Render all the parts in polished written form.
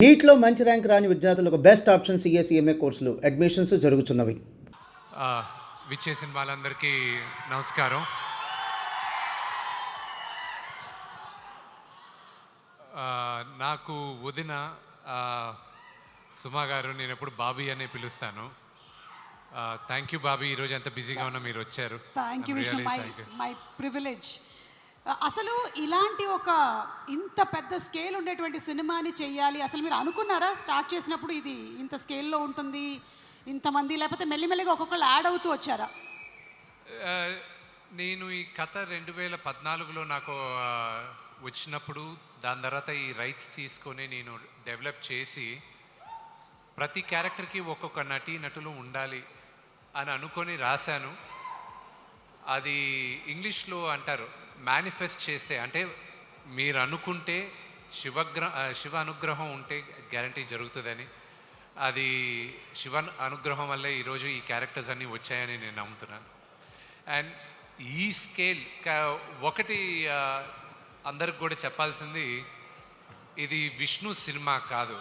నీట్లో మంచి ర్యాంక్ రాని విద్యార్థులకు బెస్ట్ ఆప్షన్ సిఎస్ఈఎంఏ కోర్సులు అడ్మిషన్స్ జరుగుతున్నవి. విచ్చేసిన వాళ్ళందరికీ నమస్కారం. నాకు వదిన సుమా గారు, నేను ఎప్పుడు బాబీ అనే పిలుస్తాను. థ్యాంక్ యూ బాబీ, ఈరోజు ఎంత బిజీగా ఉన్నా మీరు వచ్చారు. Thank you Vishnu, my privilege. అసలు ఇలాంటి ఒక ఇంత పెద్ద స్కేల్ ఉండేటువంటి సినిమాని చెయ్యాలి, అసలు మీరు అనుకున్నారా స్టార్ట్ చేసినప్పుడు ఇది ఇంత స్కేల్లో ఉంటుంది ఇంతమంది, లేకపోతే మెల్లిమెల్లిగా ఒక్కొక్కళ్ళు యాడ్ అవుతూ వచ్చారా? నేను ఈ కథ 2014లో నాకు వచ్చినప్పుడు, దాని తర్వాత ఈ రైట్స్ తీసుకొని నేను డెవలప్ చేసి ప్రతి క్యారెక్టర్కి ఒక్కొక్క నటులు ఉండాలి అని అనుకొని రాశాను. అది ఇంగ్లీష్లో అంటారు మేనిఫెస్ట్ చేస్తే, అంటే మీరు అనుకుంటే శివ అనుగ్రహం ఉంటే గ్యారంటీ జరుగుతుందని. అది శివ అనుగ్రహం వల్లే ఈరోజు ఈ క్యారెక్టర్స్ అన్నీ వచ్చాయని నేను నమ్ముతున్నాను. అండ్ ఈ స్కేల్ ఒకటి అందరికి కూడా చెప్పాల్సింది, ఇది విష్ణు సినిమా కాదు,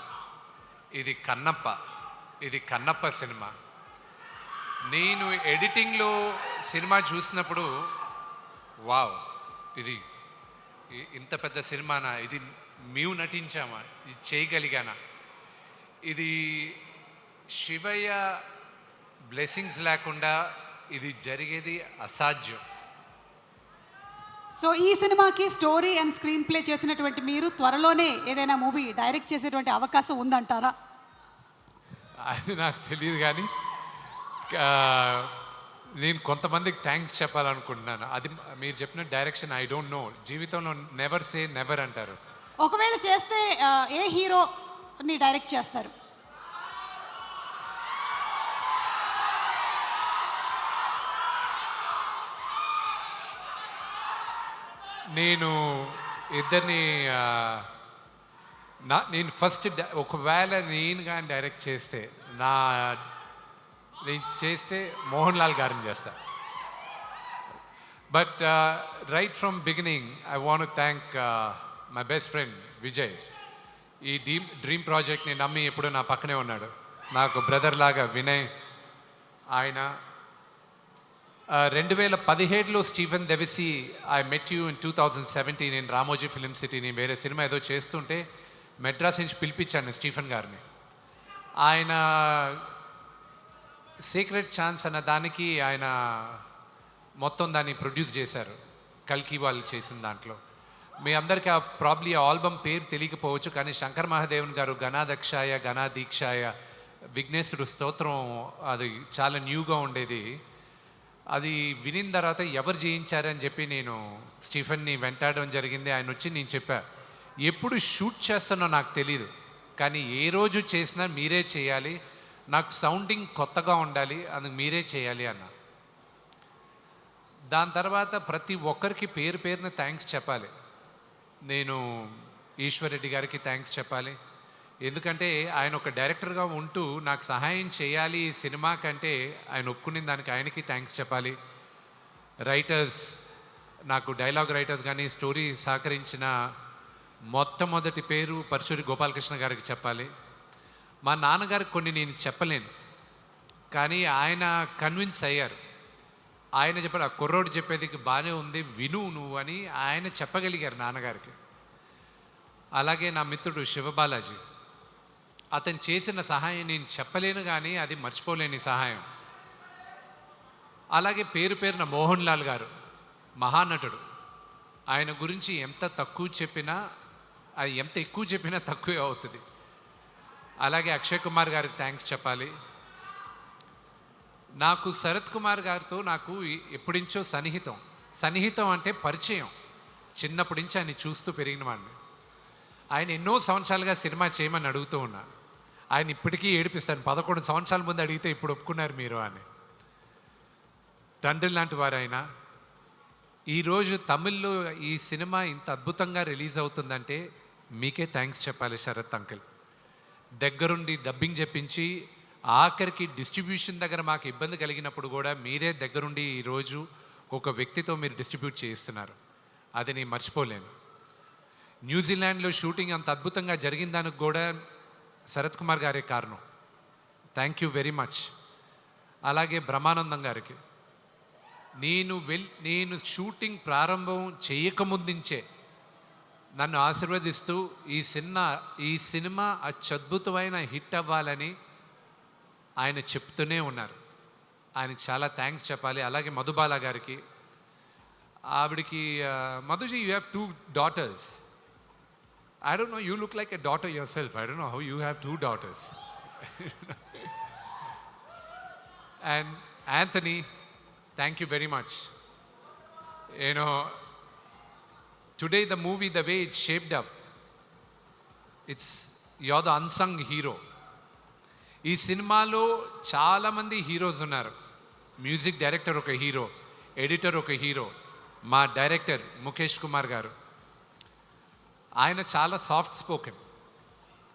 ఇది కన్నప్ప సినిమా. నేను ఎడిటింగ్లో సినిమా చూసినప్పుడు వావ్, ఇది ఇంత పెద్ద సినిమానా, ఇది మేము నటించామా, ఇది చేయగలిగానా, ఇది శివయ్య బ్లెస్సింగ్స్ లేకుండా ఇది జరిగేది అసాధ్యం. సో ఈ సినిమాకి స్టోరీ అండ్ స్క్రీన్ ప్లే చేసినటువంటి మీరు త్వరలోనే ఏదైనా మూవీ డైరెక్ట్ చేసేటువంటి అవకాశం ఉందంటారా? అది నాకు తెలియదు, కానీ నేను కొంతమందికి థ్యాంక్స్ చెప్పాలనుకుంటున్నాను. అది మీరు చెప్పిన డైరెక్షన్ ఐ డోంట్ నో, జీవితంలో నెవర్ సే నెవర్ అంటారు. ఒకవేళ చేస్తే ఏ హీరోని డైరెక్ట్ చేస్తారు? నేను ఇద్దరిని నేను ఫస్ట్ ఒకవేళ నేను కానీ డైరెక్ట్ చేస్తే నేను చేస్తే మోహన్ లాల్ గారిని చేస్తా. But right from beginning I want to thank my best friend Vijay. ఈ డ్రీమ్ ప్రాజెక్ట్ని నమ్మి ఎప్పుడు నా పక్కనే ఉన్నాడు, నాకు బ్రదర్ లాగా వినయ్. ఆయన 2017లో స్టీఫెన్ దెవిసి I met you in 2017 in Ramoji film city. నేను వేరే సినిమా ఏదో చేస్తుంటే మెడ్రాస్ నుంచి పిలిపించాను స్టీఫెన్ గారిని. ఆయన సీక్రెట్ ఛాన్స్ అన్న దానికి ఆయన మొత్తం దాన్ని ప్రొడ్యూస్ చేశారు, కల్కి వాళ్ళు చేసిన దాంట్లో. మీ అందరికీ ప్రాబ్లీ ఆ ఆల్బమ్ పేరు తెలియకపోవచ్చు, కానీ శంకర్ మహాదేవన్ గారు గణాదక్షాయ గణాదీక్షాయ విఘ్నేశ్వరుడు స్తోత్రం, అది చాలా న్యూగా ఉండేది. అది వినిన తర్వాత ఎవరు చేయించారని చెప్పి నేను స్టీఫెన్ని వెంటాడడం జరిగింది. ఆయన వచ్చి నేను చెప్పా, ఎప్పుడు షూట్ చేస్తానో నాకు తెలీదు, కానీ ఏ రోజు చేసినా మీరే చేయాలి, నాకు సౌండింగ్ కొత్తగా ఉండాలి, అందుకు మీరే చేయాలి అన్న. దాని తర్వాత ప్రతి ఒక్కరికి పేరు పేరున థ్యాంక్స్ చెప్పాలి. నేను ఈశ్వర్ రెడ్డి గారికి థ్యాంక్స్ చెప్పాలి, ఎందుకంటే ఆయన ఒక డైరెక్టర్గా ఉంటూ నాకు సహాయం చేయాలి ఈ సినిమా కంటే ఆయన ఒప్పుకునే దానికి ఆయనకి థ్యాంక్స్ చెప్పాలి. రైటర్స్, నాకు డైలాగ్ రైటర్స్ కానీ స్టోరీ సహకరించిన మొట్టమొదటి పేరు పరశురి గోపాలకృష్ణ గారికి చెప్పాలి. మా నాన్నగారికి కొన్ని నేను చెప్పలేను, కానీ ఆయన కన్విన్స్ అయ్యారు. ఆయన చెప్పారు, ఆ కుర్రోడు చెప్పేది బాగానే ఉంది, విను నువ్వు అని ఆయన చెప్పగలిగారు నాన్నగారికి. అలాగే నా మిత్రుడు శివబాలాజీ, అతను చేసిన సహాయం నేను చెప్పలేను, కానీ అది మర్చిపోలేని సహాయం. అలాగే పేరు పేరున మోహన్ లాల్ గారు, మహానటుడు. ఆయన గురించి ఎంత తక్కువ చెప్పినా, అది ఎంత ఎక్కువ చెప్పినా తక్కువే అవుతుంది. అలాగే అక్షయ్ కుమార్ గారికి థ్యాంక్స్ చెప్పాలి. నాకు శరత్ కుమార్ గారితో నాకు ఎప్పుడించో సన్నిహితం అంటే పరిచయం, చిన్నప్పటి నుంచి ఆయన చూస్తూ పెరిగిన వాడిని. ఆయన ఎన్నో సంవత్సరాలుగా సినిమా చేయమని అడుగుతూ ఉన్నా, ఆయన ఇప్పటికీ ఏడిపిస్తాను, 11 సంవత్సరాల ముందు అడిగితే ఇప్పుడు ఒప్పుకున్నారు మీరు అని. తండ్రి లాంటి వారు ఆయన. ఈరోజు తమిళ్లో ఈ సినిమా ఇంత అద్భుతంగా రిలీజ్ అవుతుందంటే మీకే థ్యాంక్స్ చెప్పాలి శరత్ అంకిల్. దగ్గరుండి డబ్బింగ్ చెప్పించి ఆఖరికి డిస్ట్రిబ్యూషన్ దగ్గర మాకు ఇబ్బంది కలిగినప్పుడు కూడా మీరే దగ్గరుండి ఈరోజు ఒక వ్యక్తితో మీరు డిస్ట్రిబ్యూట్ చేయిస్తున్నారు, అది నేను మర్చిపోలేను. న్యూజిలాండ్లో షూటింగ్ అంత అద్భుతంగా జరిగిన దానికి కూడా శరత్ కుమార్ గారే కారణం. Thank you very much. అలాగే బ్రహ్మానందం గారికి, నేను షూటింగ్ ప్రారంభం చేయకముందుంచే నన్ను ఆశీర్వదిస్తూ ఈ సినిమా అత్యద్భుతమైన హిట్ అవ్వాలని ఆయన చెప్తూనే ఉన్నారు. ఆయనకి చాలా థ్యాంక్స్ చెప్పాలి. అలాగే మధుబాల గారికి, ఆవిడికి, మధుజీ you have 2 daughters. I don't know, you look like a daughter yourself. I don't know how you have 2 daughters. And Anthony, thank you very much. You know, today the movie, the way it's shaped up, you're the unsung hero. ఈ సినిమాలో చాలామంది heroes ఉన్నారు. Music director ఒక hero, editor ఒక hero, మా director Mukesh Kumar గారు. ఆయన చాలా సాఫ్ట్ స్పోకెన్.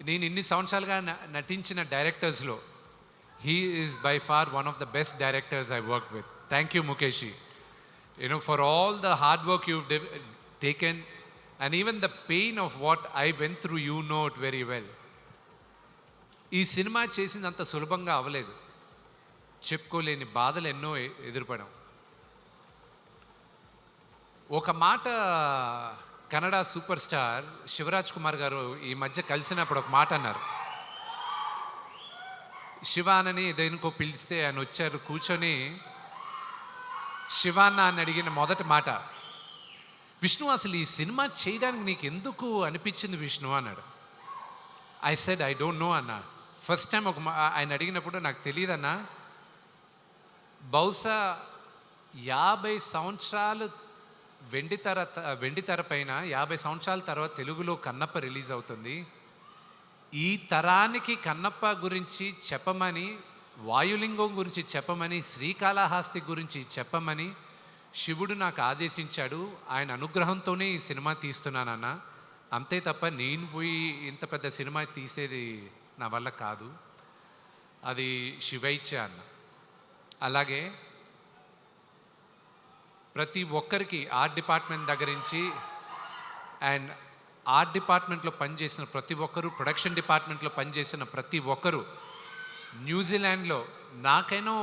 నేను ఇన్ని సంవత్సరాలుగా నటించిన డైరెక్టర్స్లో he is by far one of the best directors I work with. Thank you Mukesh. You know for all the hard work you taken and even the pain of what I went through, you know it very well. ఈ cinema చేసినంత సులభంగా అవ్వలేదు. చెప్పుకోలేని బాధలు ఎన్నో ఎదురుపడాం. ఒక మాట కన్నడ సూపర్ స్టార్ శివరాజ్ కుమార్ గారు ఈ మధ్య కలిసినప్పుడు ఒక మాట అన్నారు. శివానని దేనికో పిలిస్తే ఆయన వచ్చారు, కూర్చొని శివాన్న అని అడిగిన మొదటి మాట, విష్ణు అసలు ఈ సినిమా చేయడానికి నీకు ఎందుకు అనిపించింది విష్ణు అన్నాడు. I said I don't know అన్న. ఫస్ట్ టైం ఆయన అడిగినప్పుడు నాకు తెలియదన్నా, బహుశా 50 సంవత్సరాలు వెండితెర పైన 50 సంవత్సరాల తర్వాత తెలుగులో కన్నప్ప రిలీజ్ అవుతుంది. ఈ తరానికి కన్నప్ప గురించి చెప్పమని, వాయులింగం గురించి చెప్పమని, శ్రీకాళహస్తి గురించి చెప్పమని శివుడు నాకు ఆదేశించాడు. ఆయన అనుగ్రహంతోనే ఈ సినిమా తీస్తున్నానన్న. అంతే తప్ప నేను పోయి ఇంత పెద్ద సినిమా తీసేది నా వల్ల కాదు, అది శివైచ్చ అన్న. అలాగే ప్రతి ఒక్కరికి ఆర్ట్ డిపార్ట్మెంట్ దగ్గర నుంచి అండ్ ఆర్ట్ డిపార్ట్మెంట్లో పనిచేసిన ప్రతి ఒక్కరు, ప్రొడక్షన్ డిపార్ట్మెంట్లో పనిచేసిన ప్రతి ఒక్కరు, న్యూజిలాండ్లో నాకైనా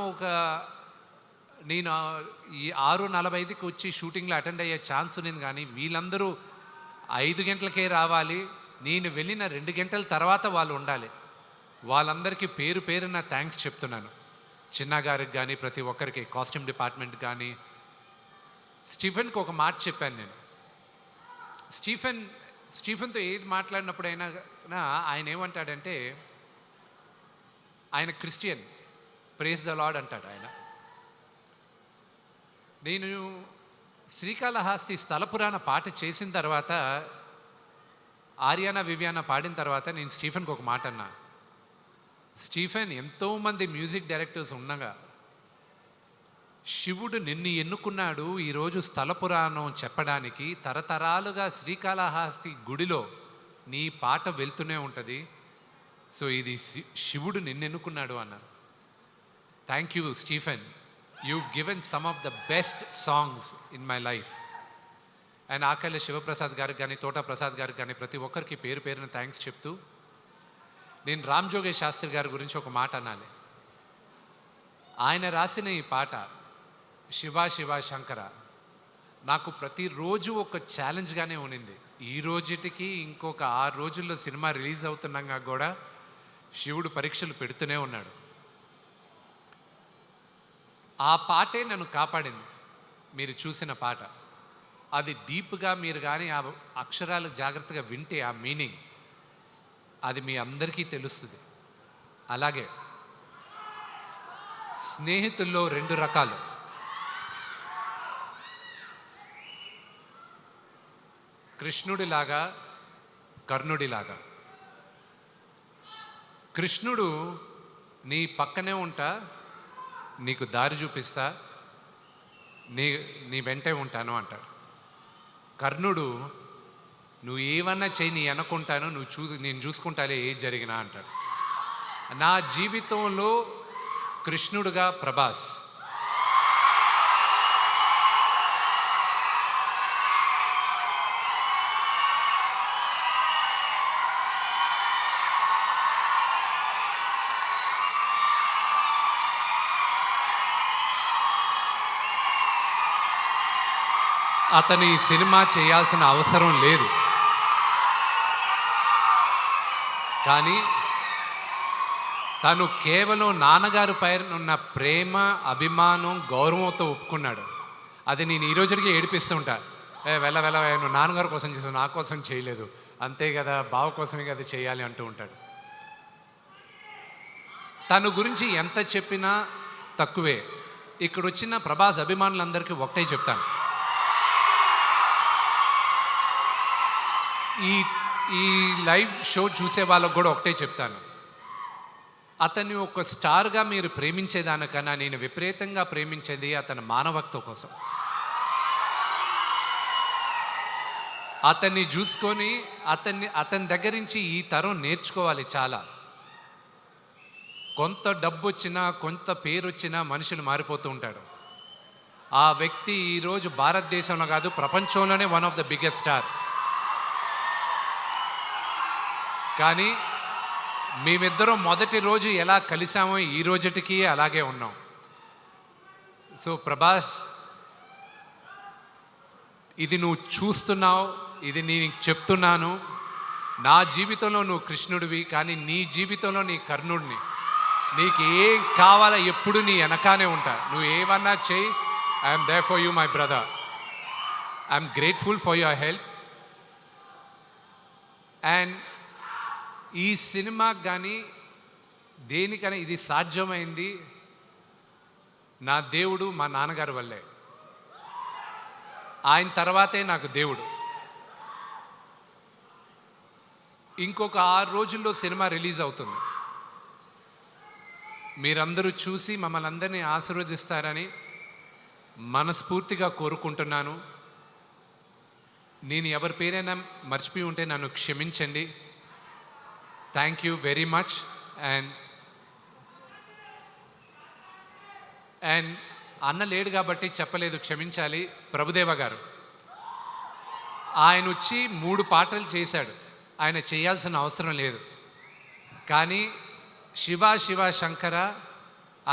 నేను ఈ 6:45కి వచ్చి షూటింగ్లో అటెండ్ అయ్యే ఛాన్స్ ఉంది, కానీ వీళ్ళందరూ 5 గంటలకే రావాలి, నేను వెళ్ళిన 2 గంటల తర్వాత వాళ్ళు ఉండాలి. వాళ్ళందరికీ పేరు పేరున థ్యాంక్స్ చెప్తున్నాను. చిన్న గారికి కానీ, ప్రతి ఒక్కరికి, కాస్ట్యూమ్ డిపార్ట్మెంట్ కానీ. స్టీఫెన్కి ఒక మాట చెప్పాను నేను. స్టీఫెన్తో ఏది మాట్లాడినప్పుడైనా ఆయన ఏమంటాడంటే, ఆయన క్రిస్టియన్, ప్రేజ్ ద లార్డ్ అంటాడు ఆయన. నేను శ్రీకాళహస్తి స్థల పురాణ పాట చేసిన తర్వాత, ఆర్యానా వివియానా పాడిన తర్వాత నేను స్టీఫెన్కి ఒక మాట అన్నా, స్టీఫెన్, ఎంతోమంది మ్యూజిక్ డైరెక్టర్స్ ఉండగా శివుడు నిన్ను ఎన్నుకున్నాడు ఈరోజు స్థల పురాణం చెప్పడానికి. తరతరాలుగా శ్రీకాళహస్తి గుడిలో నీ పాట వెళ్తూనే ఉంటుంది. సో ఇది శివుడు నిన్ను ఎన్నుకున్నాడు అన్నారు. Thank you Stephen, you've given some of the best songs in my life. And Akella Sivaprasad గారికి కానీ, తోట ప్రసాద్ గారికి కానీ, ప్రతి ఒక్కరికి పేరు పేరున థ్యాంక్స్ చెప్తూ, నేను రామ్ జోగేష్ శాస్త్రి గారి గురించి ఒక మాట అనాలి. ఆయన రాసిన ఈ పాట శివ శివ శంకర నాకు ప్రతిరోజు ఒక ఛాలెంజ్గానే ఉన్నింది. ఈ రోజుటికి ఇంకొక 6 రోజుల్లో సినిమా రిలీజ్ అవుతున్నాగా కూడా శివుడు పరీక్షలు పెడుతూనే ఉన్నాడు. ఆ పాటే నన్ను కాపాడింది. మీరు చూసిన పాట అది డీప్గా మీరు కానీ ఆ అక్షరాలు జాగ్రత్తగా వింటే ఆ మీనింగ్ అది మీ అందరికీ తెలుస్తుంది. అలాగే స్నేహితుల్లో 2 రకాలు. కృష్ణుడిలాగా, కర్ణుడిలాగా. కృష్ణుడు నీ పక్కనే ఉంటా, నీకు దారి చూపిస్తా, నీ వెంటే ఉంటాను అంటాడు. కర్ణుడు నువ్వు ఏమన్నా చెయ్యి, నీ అనుకుంటాను, నేను చూసుకుంటాలే ఏది జరిగినా అంటాడు. నా జీవితంలో కృష్ణుడుగా ప్రభాస్, అతను ఈ సినిమా చేయాల్సిన అవసరం లేదు. కానీ తను కేవలం నాన్నగారి పైన ఉన్న ప్రేమ, అభిమానం, గౌరవంతో ఒప్పుకున్నాడు. అది నేను ఈ రోజుకి ఏడిపిస్తూ ఉంటా. వెళ్ళ నువ్వు నాన్నగారి కోసం చేసావు, నా కోసం చేయలేదు, అంతే కదా, బావ కోసమే కదా చేయాలి అంటూ ఉంటాడు. తన గురించి ఎంత చెప్పినా తక్కువే. ఇక్కడ వచ్చిన ప్రభాస్ అభిమానులందరికీ ఒకటే చెప్తాను, ఈ లైవ్ షో చూసే వాళ్ళకు కూడా ఒకటే చెప్తాను, అతన్ని ఒక స్టార్గా మీరు ప్రేమించేదానికన్నా నేను విపరీతంగా ప్రేమించేది అతని మానవత్వం కోసం. అతన్ని చూసుకొని అతని దగ్గర నుంచి ఈ తరం నేర్చుకోవాలి చాలా. కొంత డబ్బు వచ్చినా, కొంత పేరు వచ్చినా మనుషులు మారిపోతూ ఉంటాడు. ఆ వ్యక్తి ఈరోజు భారతదేశంలో కాదు, ప్రపంచంలోనే one of the biggest star. కానీ మేమిద్దరం మొదటి రోజు ఎలా కలిసామో ఈ రోజుటికి అలాగే ఉన్నాం. సో ప్రభాస్, ఇది నువ్వు చూస్తున్నావు, ఇది నేను చెప్తున్నాను. నా జీవితంలో నువ్వు కృష్ణుడివి, కానీ నీ జీవితంలో నీ కర్ణుడిని. నీకు ఏం కావాలో ఎప్పుడు నీ వెనకానే ఉంటా. నువ్వు ఏమన్నా చెయ్యి, I'm there for you my brother. I'm grateful for your help. And ఈ సినిమాకి కానీ దేనికైనా ఇది సాధ్యమైంది నా దేవుడు, మా నాన్నగారి వల్లే. ఆయన తర్వాతే నాకు దేవుడు. ఇంకొక 6 రోజుల్లో సినిమా రిలీజ్ అవుతుంది. మీరందరూ చూసి మమ్మల్ని అందరినీ ఆశీర్వదిస్తారని మనస్ఫూర్తిగా కోరుకుంటున్నాను. నేను ఎవరి పేరైనా మర్చిపోయి ఉంటే నన్ను క్షమించండి. Thank you very much. And అన్న లేడు కాబట్టి చెప్పలేదు, క్షమించాలి. ప్రభుదేవ గారు ఆయన వచ్చి 3 పాటలు చేశాడు. ఆయన చేయాల్సిన అవసరం లేదు. కానీ శివ శివ శంకర,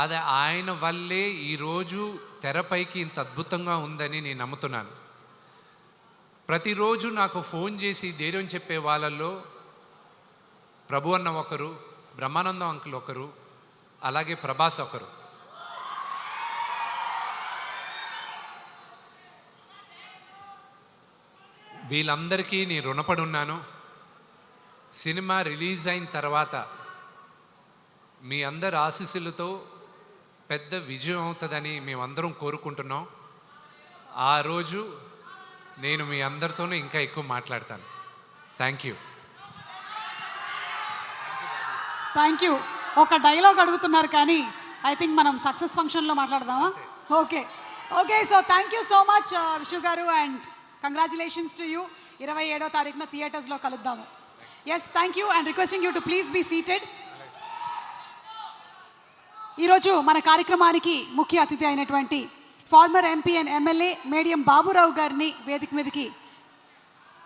అది ఆయన వల్లే ఈరోజు తెరపైకి ఇంత అద్భుతంగా ఉందని నేను నమ్ముతున్నాను. ప్రతిరోజు నాకు ఫోన్ చేసి ధైర్యం చెప్పే వాళ్ళల్లో ప్రభు అన్న ఒకరు, బ్రహ్మానందం అంకుల్ ఒకరు, అలాగే ప్రభాస్ ఒకరు. వీళ్ళందరికీ నేను రుణపడి ఉన్నాను. సినిమా రిలీజ్ అయిన తర్వాత మీ అందరి ఆశీస్సులతో పెద్ద విజయం అవుతుందని మేమందరం కోరుకుంటున్నాం. ఆ రోజు నేను మీ అందరితోనూ ఇంకా ఎక్కువ మాట్లాడతాను. Thank you. Thank you. ఒక డైలాగ్ అడుగుతున్నారు కానీ ఐ థింక్ మనం సక్సెస్ ఫంక్షన్లో మాట్లాడదామా? Okay. So thank you so much Vishu garu, and congratulations to you. 27వ తారీఖున థియేటర్స్లో కలుద్దాము. Yes, thank you, and requesting you to please be seated. ఈరోజు మన కార్యక్రమానికి ముఖ్య అతిథి అయినటువంటి ఫార్మర్ ఎంపీ అండ్ ఎమ్మెల్యే మేడియం బాబురావు గారిని వేదిక మీదకి